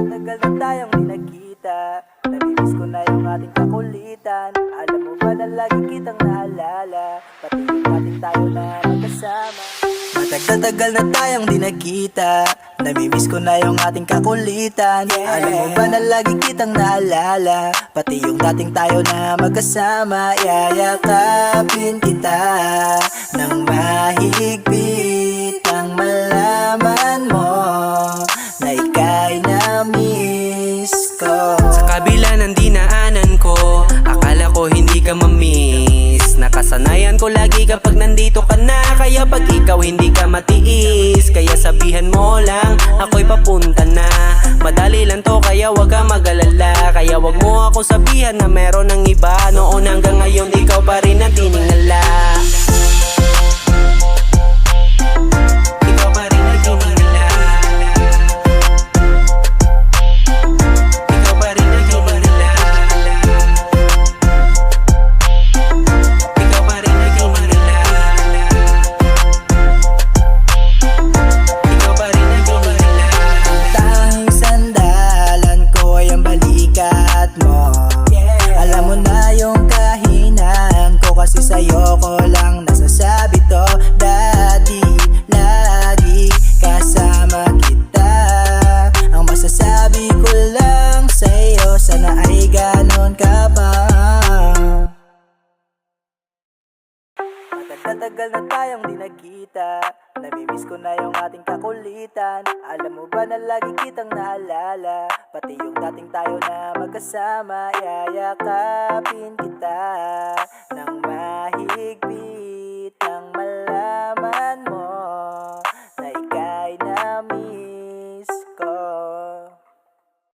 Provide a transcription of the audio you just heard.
Matagal na tayong di nagkita, namimiss ko na yung ating kakulitan. Alam mo ba na lagi kitang naalala, pati yung ating tayo na magkasama. Matagal na tayong di nagkita, namimiss ko na yung ating kakulitan. Alam mo ba na lagi kitang naalala, pati yung dating tayo na magkasama. Yayakapin kita ng mahigpit, nang malaman mo na ika'y na-miss ko. Sa kabila ng dinaanan ko, akala ko hindi ka ma-miss. Nakasanayan ko lagi kapag nandito ka na, kaya pag ikaw hindi ka matiis, kaya sabihan mo lang ako'y papunta na. Madali lang to kaya wag ka mag-alala, kaya wag mo ako sabihan na meron ng iba. Noon hanggang ngayon ikaw pa rin ang tiningala. Ikaw pa rin ang tiningala. Ikaw pa rin ang tiningala. Ikaw pa rin ang tiningala. Ikaw pa rin ang tiningala. Tanging sandalan ko ay ang balikat mo. Alam mo na yung kahinaan ko, kasi sa'yo ko lang nasasabi to. Dati, lagi kasama kita. Ang masasabi ko lang sa'yo, sana ay ganon ka pa. Matagal na tayong di nagkita, namimiss ko na yung ating kakulitan. Alam mo ba na lagi kitang naalala, pati yung dating tayo na magkasama. Yayakapin kita ng mahigpit,